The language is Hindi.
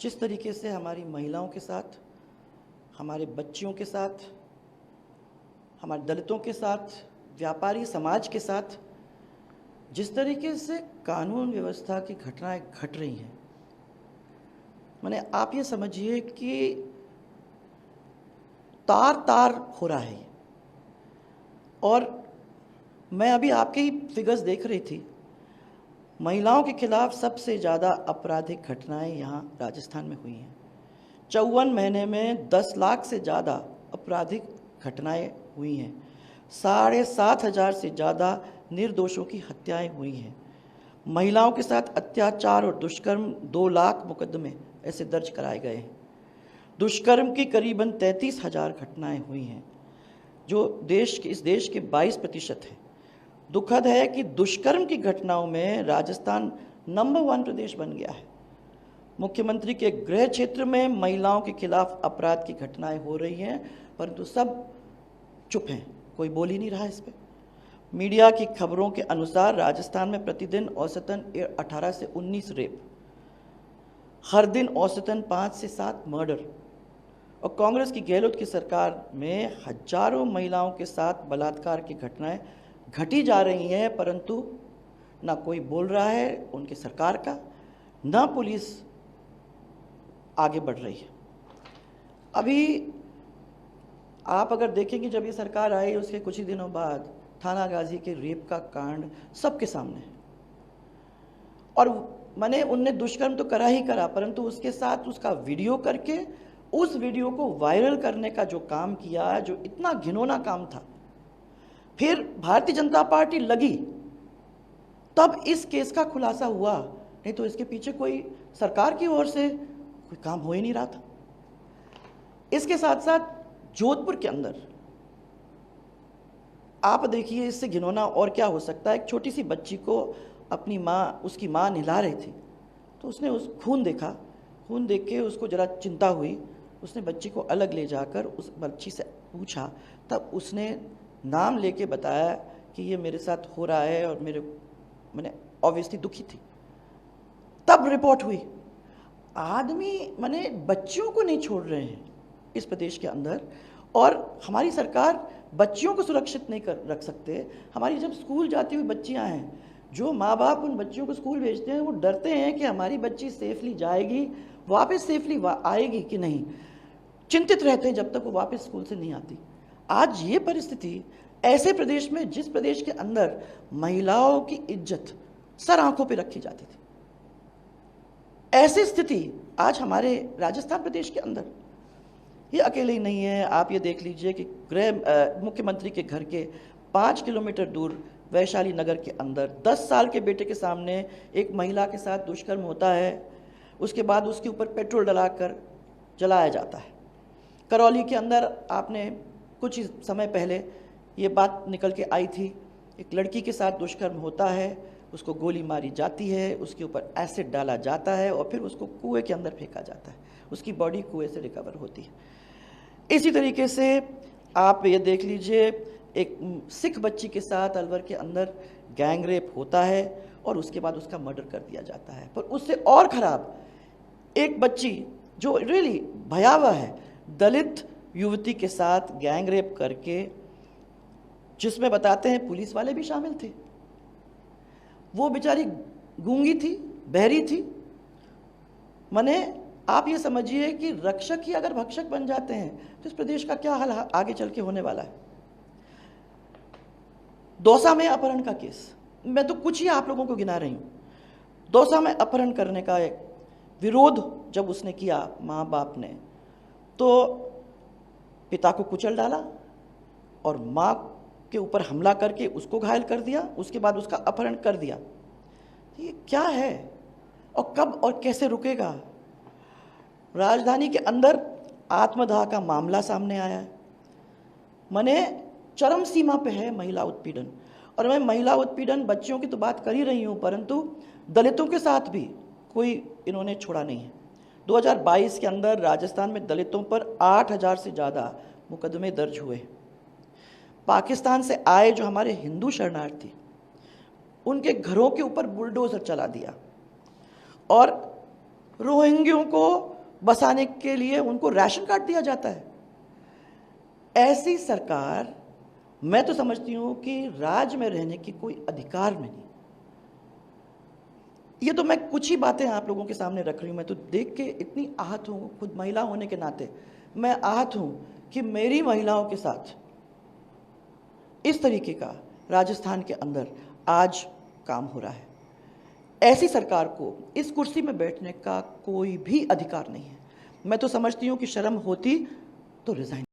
जिस तरीके से हमारी महिलाओं के साथ, हमारे बच्चियों के साथ, हमारे दलितों के साथ, व्यापारी समाज के साथ जिस तरीके से कानून व्यवस्था की घटनाएं घट रही हैं, माने आप ये समझिए कि तार तार हो रहा है। और मैं अभी आपके ही फिगर्स देख रही थी, महिलाओं के खिलाफ सबसे ज़्यादा आपराधिक घटनाएं यहाँ राजस्थान में हुई हैं। 54 महीने में 10 लाख से ज़्यादा आपराधिक घटनाएं हुई हैं। 7,500 से ज़्यादा निर्दोषों की हत्याएं हुई हैं। महिलाओं के साथ अत्याचार और दुष्कर्म 2 लाख मुकदमे ऐसे दर्ज कराए गए हैं। दुष्कर्म की करीबन 33,000 घटनाएं हुई हैं, जो इस देश के 22% है। दुखद है कि दुष्कर्म की घटनाओं में राजस्थान नंबर 1 प्रदेश बन गया है। मुख्यमंत्री के गृह क्षेत्र में महिलाओं के खिलाफ अपराध की घटनाएं हो रही हैं, परंतु सब चुप हैं, कोई बोल ही नहीं रहा इस पे। मीडिया की खबरों के अनुसार राजस्थान में प्रतिदिन औसतन 18 से 19 रेप, हर दिन औसतन 5 से 7 मर्डर, और कांग्रेस की गहलोत की सरकार में हजारों महिलाओं के साथ बलात्कार की घटनाएं घटी जा रही हैं, परंतु ना कोई बोल रहा है उनकी सरकार का, ना पुलिस आगे बढ़ रही है। अभी आप अगर देखेंगे, जब ये सरकार आई उसके कुछ ही दिनों बाद थाना गाजी के रेप का कांड सबके सामने है। और मैंने उनने दुष्कर्म तो करा ही करा, परंतु उसके साथ उसका वीडियो करके उस वीडियो को वायरल करने का जो काम किया, जो इतना घिनौना काम था, फिर भारतीय जनता पार्टी लगी तब इस केस का खुलासा हुआ, नहीं तो इसके पीछे कोई सरकार की ओर से कोई काम हो ही नहीं रहा था। इसके साथ साथ जोधपुर के अंदर आप देखिए, इससे घिनौना और क्या हो सकता है। एक छोटी सी बच्ची को अपनी माँ, उसकी माँ नहला रही थी, तो उसने उस खून देखा, खून देख के उसको ज़रा चिंता हुई, उसने बच्ची को अलग ले जाकर उस बच्ची से पूछा, तब उसने नाम लेके बताया कि ये मेरे साथ हो रहा है, और मैंने ऑब्वियसली दुखी थी। तब रिपोर्ट हुई। आदमी मैंने बच्चियों को नहीं छोड़ रहे हैं इस प्रदेश के अंदर, और हमारी सरकार बच्चियों को सुरक्षित नहीं रख सकते। हमारी जब स्कूल जाती हुई बच्चियां हैं, जो माँ बाप उन बच्चियों को स्कूल भेजते हैं, वो डरते हैं कि हमारी बच्ची सेफली जाएगी, वापस सेफली आएगी कि नहीं, चिंतित रहते हैं जब तक वो वापस स्कूल से नहीं आती। आज ये परिस्थिति ऐसे प्रदेश में, जिस प्रदेश के अंदर महिलाओं की इज्जत सर आंखों पे रखी जाती थी, ऐसी स्थिति आज हमारे राजस्थान प्रदेश के अंदर। ये अकेले ही नहीं है, आप ये देख लीजिए कि मुख्यमंत्री के घर के 5 किलोमीटर दूर वैशाली नगर के अंदर 10 साल के बेटे के सामने एक महिला के साथ दुष्कर्म होता है, उसके बाद उसके ऊपर पेट्रोल डलाकर जलाया जाता है। करौली के अंदर आपने कुछ ही समय पहले ये बात निकल के आई थी, एक लड़की के साथ दुष्कर्म होता है, उसको गोली मारी जाती है, उसके ऊपर एसिड डाला जाता है और फिर उसको कुएं के अंदर फेंका जाता है, उसकी बॉडी कुएं से रिकवर होती है। इसी तरीके से आप ये देख लीजिए, एक सिख बच्ची के साथ अलवर के अंदर गैंग रेप होता है और उसके बाद उसका मर्डर कर दिया जाता है। पर उससे और खराब एक बच्ची जो रियली भयावह है, दलित युवती के साथ गैंग रेप करके, जिसमें बताते हैं पुलिस वाले भी शामिल थे। वो बेचारी गूंगी थी, बहरी थी। माने आप ये समझिए कि रक्षक ही अगर भक्षक बन जाते हैं तो इस प्रदेश का क्या हाल आगे चल के होने वाला है। दौसा में अपहरण का केस, मैं तो कुछ ही आप लोगों को गिना रही हूँ। दौसा में अपहरण करने का एक विरोध जब उसने किया माँ बाप ने, तो पिता को कुचल डाला और माँ के ऊपर हमला करके उसको घायल कर दिया, उसके बाद उसका अपहरण कर दिया। ये क्या है और कब और कैसे रुकेगा? राजधानी के अंदर आत्मदाह का मामला सामने आया है। माने चरम सीमा पे है महिला उत्पीड़न। और मैं महिला उत्पीड़न, बच्चियों की तो बात कर ही रही हूँ, परंतु दलितों के साथ भी कोई इन्होंने छोड़ा नहीं है। 2022 के अंदर राजस्थान में दलितों पर 8,000 से ज़्यादा मुकदमे दर्ज हुए। पाकिस्तान से आए जो हमारे हिंदू शरणार्थी, उनके घरों के ऊपर बुलडोजर चला दिया और रोहिंग्यों को बसाने के लिए उनको राशन कार्ड दिया जाता है। ऐसी सरकार, मैं तो समझती हूं कि राज्य में रहने की कोई अधिकार में नहीं। ये तो मैं कुछ ही बातें आप लोगों के सामने रख रही हूं। मैं तो देख के इतनी आहत हूं, खुद महिला होने के नाते मैं आहत हूं कि मेरी महिलाओं के साथ इस तरीके का राजस्थान के अंदर आज काम हो रहा है। ऐसी सरकार को इस कुर्सी में बैठने का कोई भी अधिकार नहीं है। मैं तो समझती हूं कि शर्म होती तो रिजाइन